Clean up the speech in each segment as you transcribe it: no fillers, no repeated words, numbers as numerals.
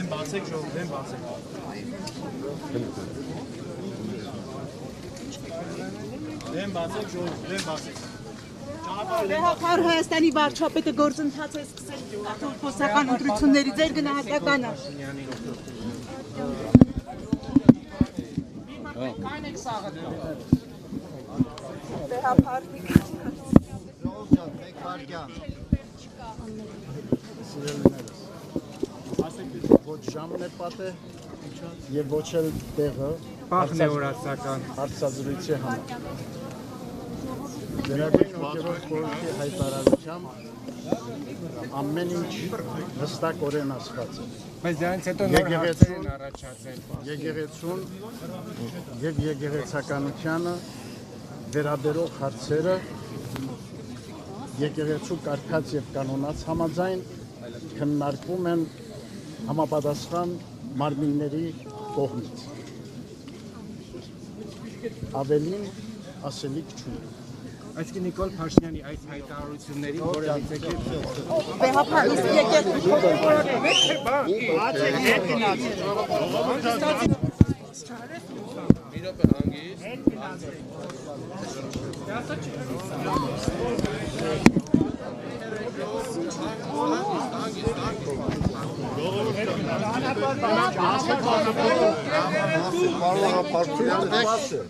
Դեմ բացեք, ժողովուրդ, դեմ բացեք։ Դեմ բացեք, ժողովուրդ, դեմ բացեք։ Վեհապար Հայաստանի վարչապետը գործընթաց է սկսել փոսական ընտրությունների ձեր գնահատականը։ Վեհապար ոչ ժամն է պատը եւ ոչ էլ տեղը Բախն է օրացական հարցազրույցի համար։ Վերաբերյալ հոգևոր խորհրդի հայտարարությամբ ամեն ինչ հստակորեն ասված է։ Բայց դրանից հետո նոր հարցեր են առաջացել։ Եկեղեցուն եւ եկեղեցականությանը վերաբերող հարցերը եկեղեցու կարգած եւ կանոնած համաձայն քննարկվում են համապատասխան մարմինների կողմից։ Ավելին ասելիք չունի։ Այսինքն Նիկոլ Փաշինյանի այս հայտարարությունների որևիցե կերպ Վեհապար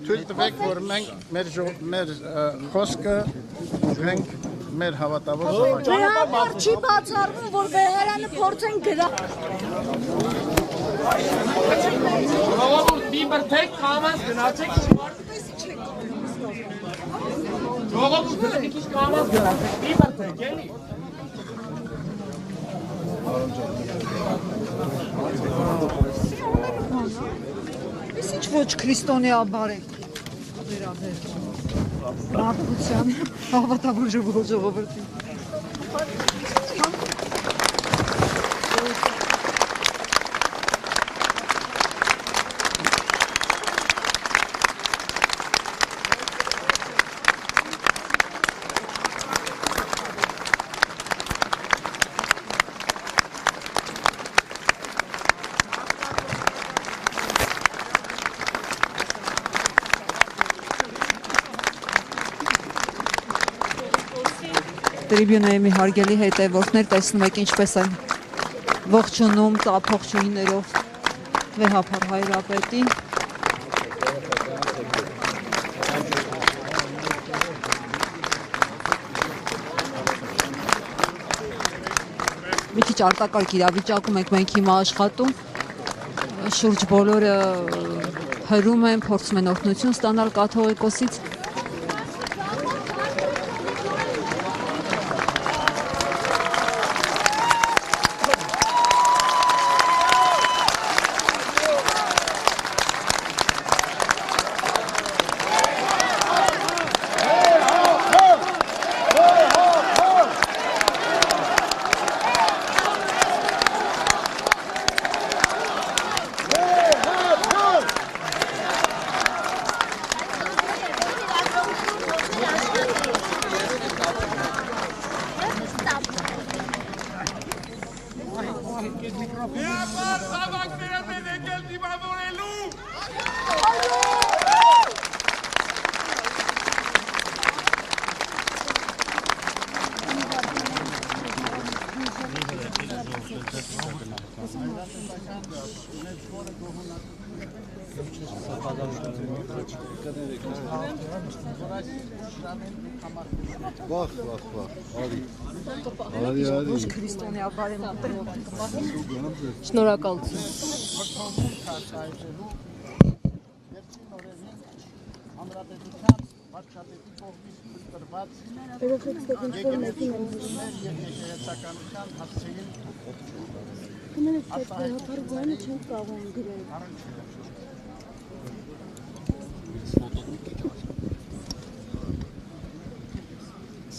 Թույլ տվեք, որ մենք մեր խոսքը ուղենք մեր հավատավոր զավակներին։ Վեհապար չի բացառվում, որ վեհարանը փորձեն գրա։ Ժողովուրդ մի բրդեք, կամաց գնացեք։ Ժողովուրդ մի քիչ կամաց գնացեք, մի բրդեք, էլի։ Ես ինչ ոչ քրիստոնեաբար է մարդկության հավատավոր ժողովրդի։ Տրիբյունայի մի հարգելի հետևորդներ, տեսնում եք ինչպես են ողջունում ծափողջույներով վեհապար Հայրապետին։ Մի քիչ արտակարգ իրավիճակում ենք մենք հիմա աշխատում, շուրջ բոլորը հրում են, փորձում են օգնություն ստանալ կաթողիկոսից։ Վախ, արի։ Ոչ քրիստոնեաբար եմ ուտել։ Շնորհակալություն։ Հանրապետության վարչապետի կողմից տրված եկեղեցականության հասցեին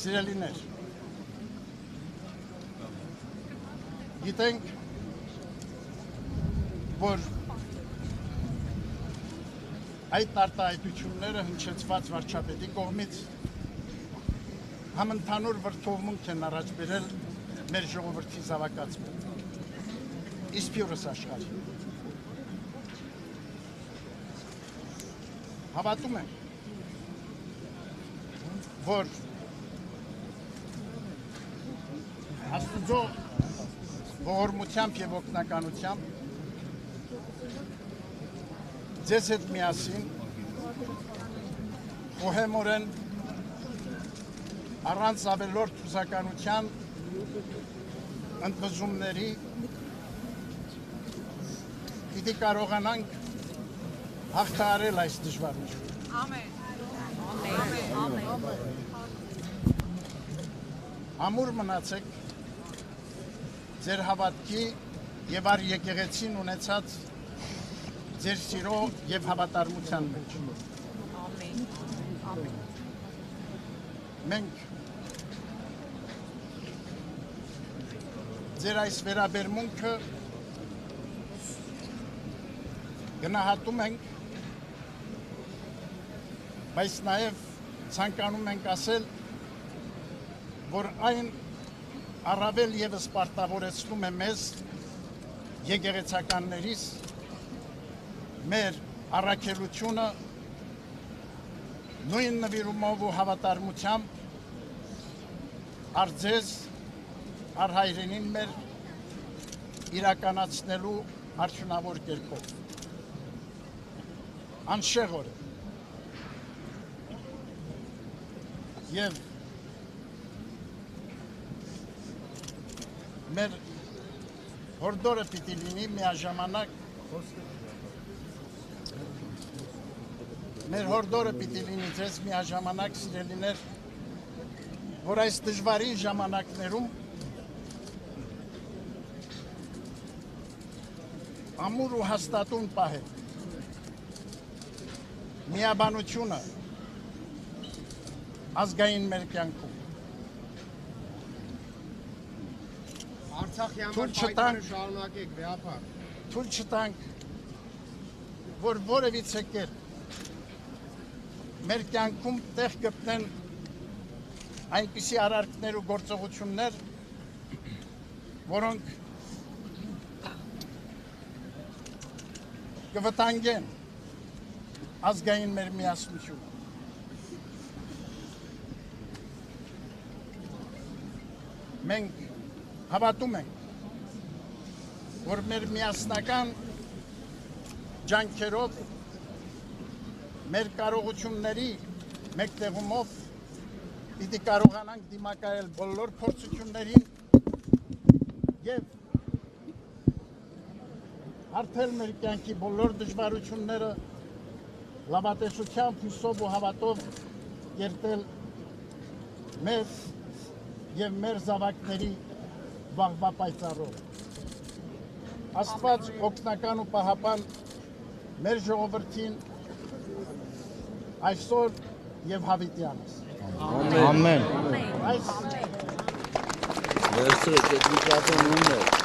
Սիրելիներ, գիտենք, որ այդ արտահայտությունները հնչեցված վարչապետի կողմից համընդհանուր վրդովմունք են առաջ բերել մեր ժողովրդի զավակացումը։ իսպյուրս աշխարհի։ Հավատում եմ, որ Աստուծո ողորմությամբ եւ օգնականությամբ ձեզ հետ միասին խոհեմորեն առանց ավելորդ հուսականության ընդվզումների պիտի կարողանանք հաղթահարել այս դժվարությունը։ Ամեն։ Ամուր մնացեք ձեր հավատքի եւ առ եկեղեցին ունեցած ձեր սիրո եւ հավատարմության մեջ։ Մենք ձեր այս վերաբերմունքը գնահատում ենք, բայց նաև ցանկանում ենք ասել, որ այն առավել ևս պարտավորեցնում է մեզ եկեղեցականներիս մեր առաքելությունը նույն նվիրումով ու հավատարմությամբ առ ձեզ, առ հայրենին մեր իրականացնելու արդյունավոր կերպով։ Անշեղոր է։ Եվ մեր հորդորը պիտի լինի միաժամանակ մեր հորդորը պիտի լինի ձեզ միաժամանակ սիրելիներ, որ այս դժվարին ժամանակներում ամուր ու հաստատուն պահել միաբանությունը ազգային մեր կյանքում Արցախի համար պայքարը շարունակեք վեհապար։ թույլ չտանք, որ որևիցե կերպ մեր կյանքում տեղ գտնեն այնպիսի արարքներ ու գործողություններ, որոնք կվտանգեն ազգային մեր միասնությունը։ Մենք հավատում ենք, որ մեր միասնական ջանքերով, մեր կարողությունների մեկտեղումով պիտի կարողանանք դիմակայել բոլոր փորձություններին եւ հարթել մեր կյանքի բոլոր դժվարությունները լավատեսությամբ, հուսով ու հավատով կերտել մեզ եւ մեր զավակների վաղվա պայծառով։ Աստված օգնական ու պահապան մեր ժողովրդին այսօր եւ հավիտյանս։ Ամեն։ Այս Վերցրեք այդ միկրոֆոնը։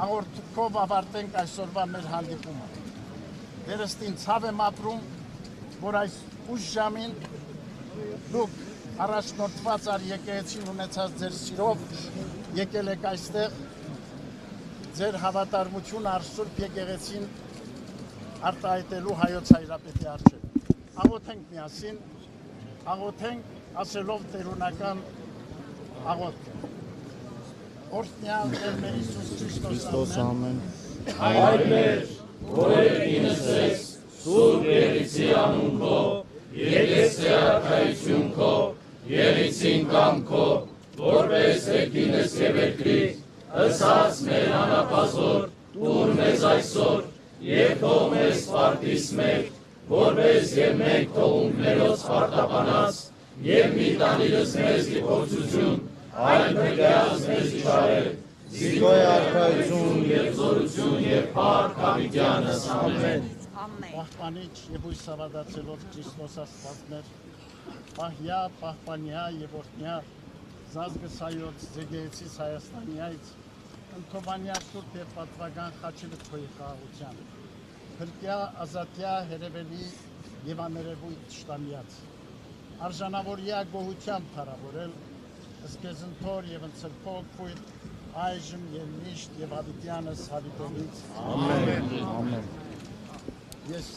աղորդքով ավարտենք այսօրվա մեր հանդիպումը։ Դերստին ցավ եմ ապրում, որ այս ուշ ժամին դուք առաջնորդված առ եկեղեցին ունեցած ձեր սիրով եկել եք այստեղ ձեր հավատարմությունը առ Սուրբ եկեղեցին արտահայտելու հայոց հայրապետի առջև։ Աղոթենք միասին, աղոթենք ասելով տերունական աղոթքը։ Օրհնյալ Տեր մեր Հիսուս Քրիստոս ամեն։ Հայր մեր, որ ինձ ես, Սուրբ Եղիսի անուն քո, եկեղեցիական քո, եղիսին կամ քո, որպես եկինս եւ երկրի, ըսած մեր անապազոր, տուր մեզ այսօր, եւ թող մեզ պարտիս մեր, որպես եւ մենք թողում մերոց պարտապանած, եւ մի տանիրս մեզ դիպորցություն, այն բգայած մեզ իշխարել, զիգոյ արքայություն եւ զորություն եւ փառք Հավիտյանս, ամեն։ Պահպանիչ եւ հույսավադացելով Քրիստոս Աստվածներ, պահյա, պահպանյա եւ օրհնյա, զազգսայոց ձեգեցից Հայաստանյայց, ընթովանյա սուրբ եւ պատվական խաչիլը քոյի խաղաղության, հրկյա, ազատյա, հերևելի եւ աներևույթ շտամյաց, արժանավորյա գոհությամբ փառավորել, ըսկեզնթոր եւ ընցրփող քույր, այժմ եւ միշտ եւ Հավիտյանս Հավիտենից, ամեն։ Ես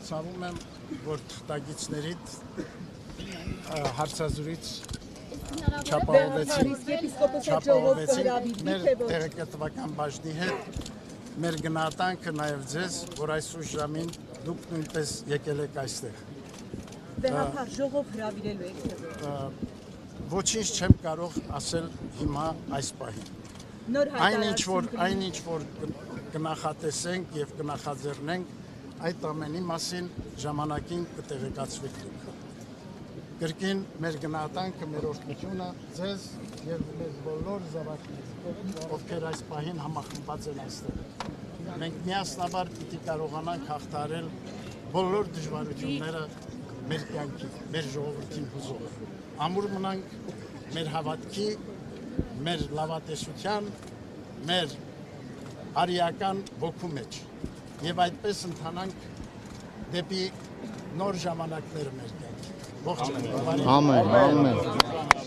ցավում եմ, որ թղթագիցներիդ հարցազրույց չապահովեցին մեր տեղեկատվական բաժնի հետ, մեր գնահատանքը նաև ձեզ, որ այս ուշ ժամին դուք նույնպես եկել եք այստեղ։ Բեհապար ժողով հրավիրելու եք։ Ոչինչ չեմ կարող ասել հիմա այս պահին։ Այն ինչ որ կնախատեսենք եւ կնախաձեռնենք, այդ ամենի մասին ժամանակին կտեղեկացվեք դուք։ Կրկին մեր գնահատանքը, մեր օրհնությունը ձեզ եւ մեզ բոլոր զավակներին, ովքեր այս պահին համախմբված են այստեղ։ Մենք միասնաբար պիտի կարողանանք հաղթահարել բոլոր դժվարությունները մեր կյանքի, մեր ժողովրդին հուզող։ Ամուր մնանք մեր հավատքի, մեր լավատեսության, մեր արիական ոգու մեջ եւ այդպես ընթանանք դեպի նոր ժամանակները մեր կյանքի։ Ամեն, ամեն։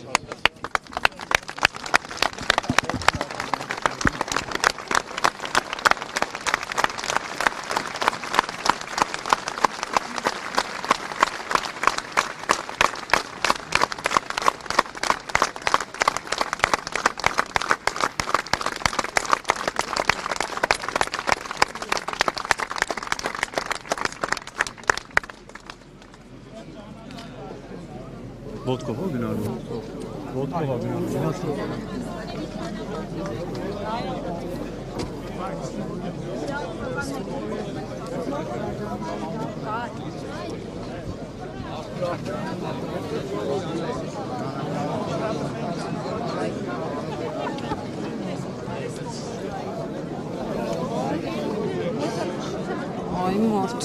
Ոտկով գնալու։ Ոտկով գնալու։ Ay Mart.